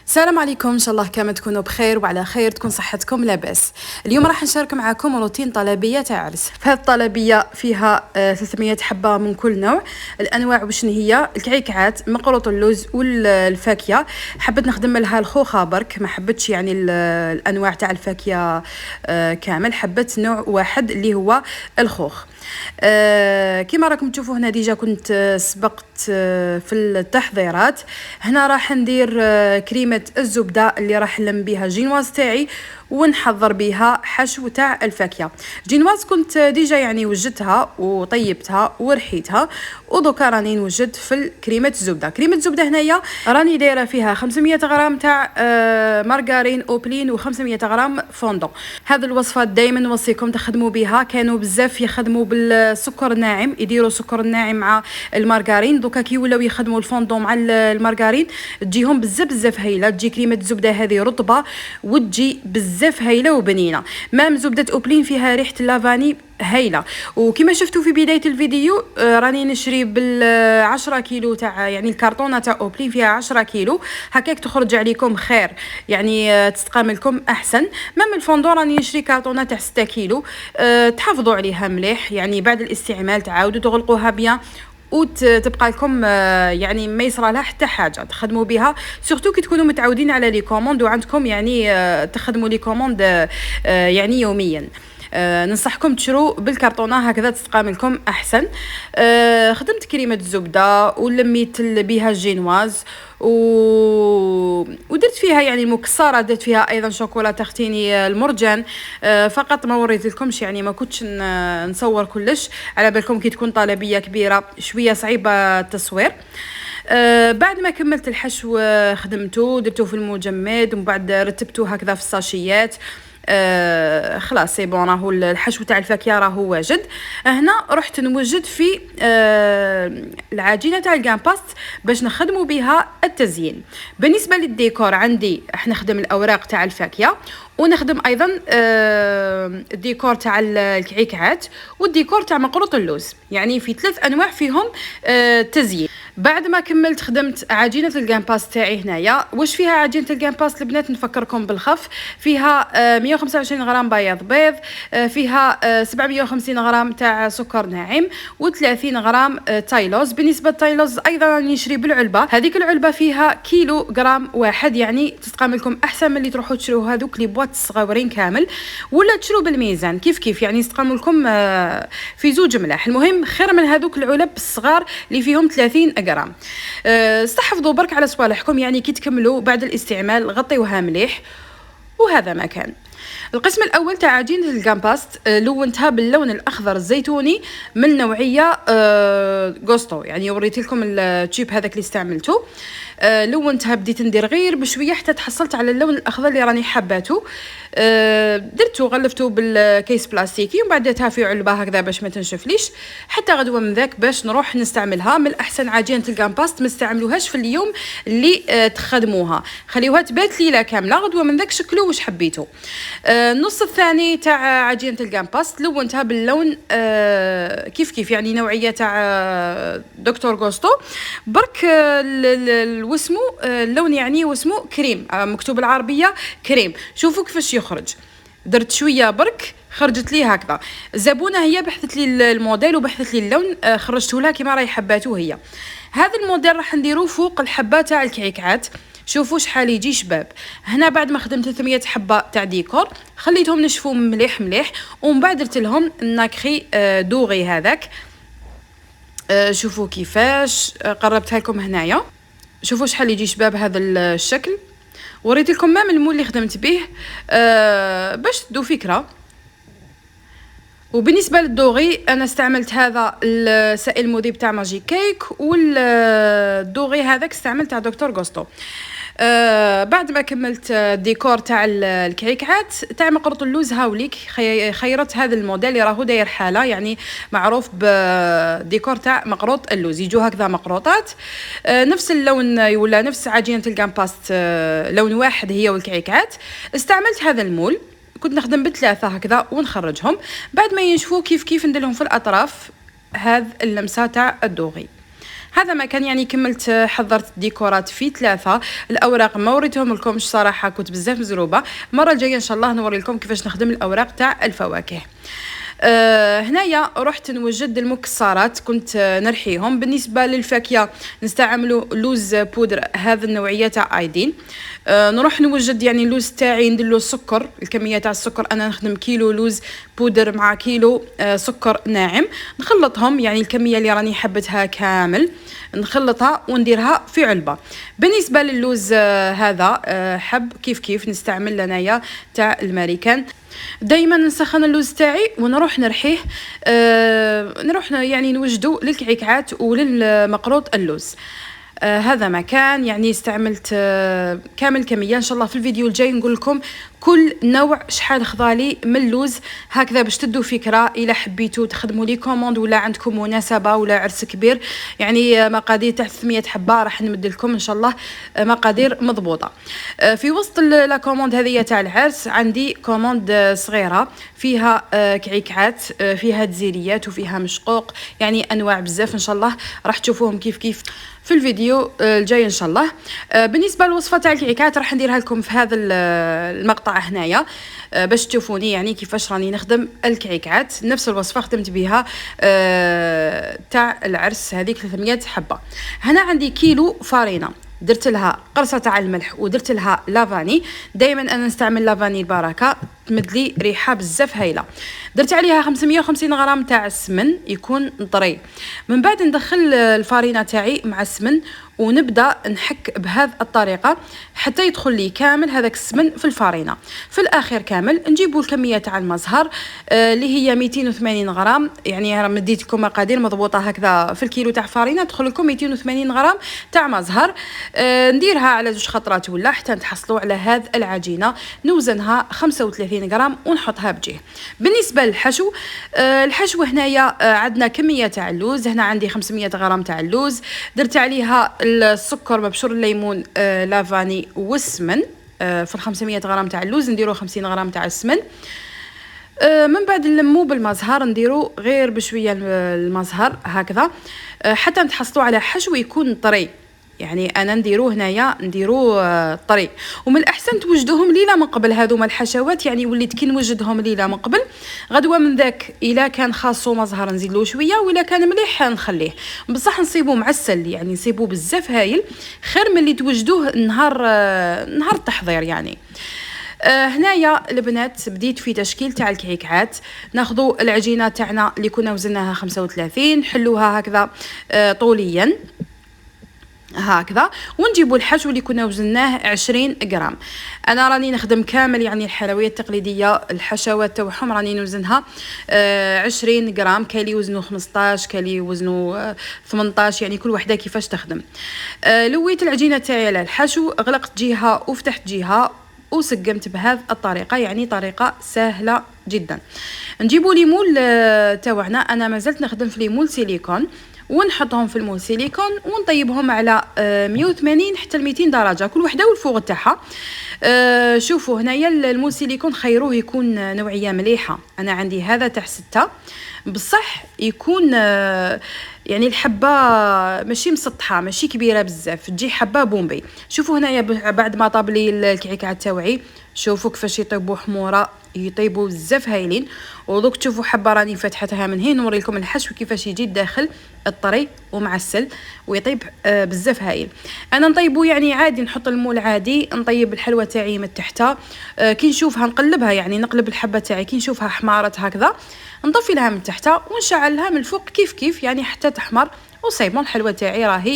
السلام عليكم، ان شاء الله كامل تكونوا بخير وعلى خير، تكون صحتكم لاباس. اليوم راح نشارك معكم روتين طلبيه تاع عرس. فهاد الطلبيه فيها 300 حبه من كل نوع. الانواع وشن هي؟ الكعيكعات، مقروط اللوز والفاكهه. حبيت نخدم لها الخوخه برك، ما حبيتش يعني الانواع تاع الفاكهه كامل، حبيت نوع واحد اللي هو الخوخ. كما راكم تشوفوا هنا ديجا كنت سبقت في التحضيرات. هنا راح ندير كريمه الزبده اللي راح نلم بها جينواز تاعي ونحضر بها حشو تاع الفاكهه. جينواز كنت ديجا يعني وجدتها وطيبتها ورحيتها، ودوكا راني نوجد في كريمه الزبده. كريمه الزبده هنايا راني دايره فيها 500 غرام تاع مارغرين اوبلين و500 غرام فوندون. هذه الوصفات دائما نوصيكم تخدموا بها. كانوا بزاف يخدموا بالسكر الناعم، يديروا سكر الناعم مع المارغرين، دوكا كي ولاو يخدموا الفوندون مع المارغرين تجيهم بزاف هايله. تجي كريمه الزبده هذه رطبه وتجي بزاف هايله وبنينه. مام زبده اوبلين فيها ريحه اللافاني هايله. وكما شفتوا في بدايه الفيديو راني نشري بال10 كيلو تاع يعني الكرتونه تاع اوبلين فيها 10 كيلو، هكاك تخرج عليكم خير، يعني تستقام لكم احسن. مام الفوندون راني نشري كرتونه تاع 6 كيلو. تحافظوا عليها مليح، يعني بعد الاستعمال تعاودوا تغلقوها بيان وتبقى لكم يعني ما يصرى لها حتى حاجه تخدموا بها، سورتو كي تكونوا متعودين على لي كوموند وعندكم يعني تخدموا لي كوموند يعني يوميا. ننصحكم تشرو بالكرتونه هكذا تستقام لكم احسن. خدمت كريمه الزبده ولميت بها الجينواز ودرت فيها يعني المكسرات، درت فيها ايضا شوكولاته تختيني المرجان. فقط ما وريت لكمش، يعني ما كنتش نصور كلش على بالكم كي تكون طلبيه كبيره شويه صعيبه التصوير. بعد ما كملت الحشو خدمته درته في المجمد ومن بعد رتبته هكذا في الساشيات. خلاص سي بون، راهو الحشو تاع الفاكهه راهو واجد. هنا رحت نوجد في العجينه تاع الكامباست باش نخدموا بها التزيين. بالنسبه للديكور عندي راح نخدم الاوراق تاع الفاكهه ونخدم ايضا الديكور تاع الكعيكعات والديكور تاع مقروط اللوز، يعني في 3 انواع فيهم تزيين. بعد ما كملت خدمت عجينه الكامباست تاعي. هنايا واش فيها عجينه الكامباست البنات؟ نفكركم بالخف. فيها 125 غرام بياض بيض، فيها 750 غرام تاع سكر ناعم و30 غرام تايلوز. بالنسبه للتايلوز ايضا راني نشري بالعلبه، هذيك العلبه فيها كيلو غرام واحد، يعني تتقام لكم احسن من اللي تروحوا تشروا هذوك لي بواط صغيرين كامل، ولا تشروا بالميزان كيف يعني يستقام لكم في زوج ملاح. المهم خير من هذوك العلب الصغار اللي فيهم 30 غرام. استحفظوا برك على صوالحكم، يعني كي تكملوا بعد الاستعمال غطيوها مليح. وهذا ما كان القسم الاول تاع عجينه الكامباست. لونتها باللون الاخضر الزيتوني من نوعيه غوستو، يعني وريت لكم التيب هذاك اللي استعملته. لونتها بديت ندير غير بشويه حتى تحصلت على اللون الاخضر اللي راني حباته. درته غلفته بالكيس بلاستيكي ومن بعد درتها في علبه هكذا باش ما تنشفليش حتى غدوه من ذاك باش نروح نستعملها. من الاحسن عجينه الكامباست ما استعملوهاش في اليوم اللي تخدموها، خليوها تبات ليله كامله، غدوه من ذاك شكلوا واش حبيتوا. النص الثاني تاع عجينه الكامباست لونتها باللون كيف يعني نوعيه تاع دكتور غوستو برك. واسمه اللون يعني واسمه كريم، مكتوب بالعربيه كريم. شوفوا كيفاش يخرج، درت شويه برك خرجت لي هكذا. الزبونه هي بحثت لي الموديل وبحثت لي اللون، خرجته لها كما راهي حباته هي. هذا الموديل راح نديروه فوق الحبه تاع الكعيكعات. شوفوا شحال يجي شباب. هنا بعد ما خدمت 300 حبه تاع ديكور خليتهم نشفوا مليح ومن بعد درت لهم الناكري دوغي هذاك. شوفوا كيفاش قربتها لكم هنايا. شوفوا شحال يجي شباب هذا الشكل. وريت لكم مام المول اللي خدمت به باش تدو فكره. وبالنسبه للدوغي انا استعملت هذا السائل المذيب تاع ماجيك كيك، والدوغي هذاك استعملت تاع دكتور غوستو. بعد ما كملت الديكور تاع الكعيكعات تاع مقروط اللوز هاوليك خيرت هذا الموديل اللي راهو داير حاله، يعني معروف بالديكور تاع مقروط اللوز، يجوا هكذا مقروطات نفس اللون ولا نفس عجينه الكامباست، لون واحد هي والكعيكعات. استعملت هذا المول، كنت نخدم بثلاثه هكذا ونخرجهم. بعد ما ينشفوا كيف ندير لهم في الاطراف هذا اللمسه تاع الدوغي. هذا ما كان يعني كملت حضرت الديكورات في 3. الاوراق ما وريتهم لكمش صراحه، كنت بزاف مزروبه. المره الجايه ان شاء الله نوري لكم كيفاش نخدم الاوراق تاع الفواكه. هنايا رحت نوجد المكسرات، كنت نرحيهم. بالنسبه للفاكهه نستعملوا لوز بودر، هذا النوعيه تاع ايدين. نروح نوجد يعني اللوز تاعي، ندير له السكر. الكميه تاع السكر انا نخدم كيلو لوز بودر مع كيلو سكر ناعم، نخلطهم يعني الكميه اللي راني حبتها كامل نخلطها ونديرها في علبه. بالنسبه للوز هذا حب كيف نستعمل لنايا تاع الماريكان. دائما نسخن اللوز تاعي ونروح نرحيه، نروح يعني نوجدو للكعكات وللمقروط اللوز. هذا ما كان يعني استعملت كامل كميه. ان شاء الله في الفيديو الجاي نقول لكم كل نوع شحال خضالي من اللوز، هكذا باش تدوا فكره الا حبيتوا تخدموا لي كوموند ولا عندكم مناسبه ولا عرس كبير. يعني مقادير تاع 300 حبه راح نمد لكم ان شاء الله مقادير مضبوطه. في وسط لا كوموند هذه تاع العرس عندي كوموند صغيره فيها كعكات، فيها تزيريات وفيها مشقوق، يعني انواع بزاف. ان شاء الله راح تشوفوهم كيف في الفيديو الجاي ان شاء الله. بالنسبه للوصفه تاع الكعكات راح نديرها لكم في هذا المقطع هنايا، باش تشوفوني يعني كيفاش راني نخدم الكعكات. نفس الوصفه خدمت بها تاع العرس، هذيك 300 حبه. هنا عندي كيلو فارينه، درت لها قرصه تاع الملح ودرت لها لافاني. دائما انا نستعمل لافاني البركه، تمد لي ريحه بزاف هايله. درت عليها 550 غرام تاع السمن يكون طري. من بعد ندخل الفارينه تاعي مع السمن ونبدا نحك بهذه الطريقه حتى يدخل لي كامل هذاك السمن في الفارينه. في الاخير كامل نجيبوا الكميه تاع المزهر اللي هي 280 غرام. يعني راه مديت لكم مقادير مضبوطه هكذا. في الكيلو تاع فارينه تدخل لكم 280 غرام تاع مزهر. نديرها على 2 خطرات ولا حتى نتحصلوا على هذه العجينه. نوزنها 35 غرام ونحطها بجيه. بالنسبه للحشو، الحشو هنايا عندنا كميه تاع اللوز. هنا عندي 500 غرام تاع اللوز، درت عليها السكر مبشور الليمون لافاني والسمن. في 500 غرام تاع اللوز نديرو 50 غرام تاع السمن. من بعد نلمو بالمزهر، نديرو غير بشويه المزهر هكذا حتى نتحصلوا على حشو يكون طري. يعني انا نديروه هنايا نديروه طري. ومن الاحسن توجدوهم ليله من قبل هذوما الحشوات، يعني وليت كي نوجدهم ليله من قبل غدوه من ذاك الا كان خاصو مزهر نزيدلو شويه، ولا كان مليح نخليه. بصح نصيبو معسل، يعني نصيبو بزاف هايل، خير من اللي توجدوه نهار التحضير يعني. هنايا البنات بديت في تشكيل تاع الكعكات. ناخذوا العجينه تاعنا اللي كنا وزناها 35، نحلوها هكذا طوليا هكذا، ونجيبوا الحشو اللي كنا وزناه 20 غرام. انا راني نخدم كامل يعني الحلويات التقليديه، الحشوات تاعهم راني نوزنها 20 غرام. كاين اللي يوزنوا 15، كاين اللي يوزنوا 18، يعني كل وحده كيفاش تخدم. لويت العجينه تاعي على الحشو، غلقت جهه وفتحت جهه وسقمت بهذه الطريقه، يعني طريقه سهله جدا. نجيبوا ليمول تاعنا، انا مازلت نخدم في ليمول سيليكون، ونحطهم في المول سيليكون ونطيبهم على 180 حتى 200 درجه كل وحده والفوق تاعها. شوفوا هنايا المول سيليكون خيروه يكون نوعيه مليحه. انا عندي هذا تاع 6 بصح يكون يعني الحبه ماشي مسطحه ماشي كبيره بزاف، تجي حبه بومبي. شوفوا هنايا بعد ما طاب لي الكعكات تاوعي، شوفوا كيفاش يطيبوا حموره، يطيبوا بزاف هايلين. ودوك تشوفوا حبه راني فتحتها من هنا، نوري لكم الحشو كيفاش يجي داخل الطري ومعسل ويطيب بزاف هايل. انا نطيبو يعني عادي، نحط المول عادي، نطيب الحلوه تاعي من تحت. كي نشوفها نقلبها، يعني نقلب الحبه تاعي كي نشوفها حمارت هكذا نطفي لها من تحت ونشعلها من الفوق كيف يعني حتى تحمر. وصيبون الحلوه تاعي راهي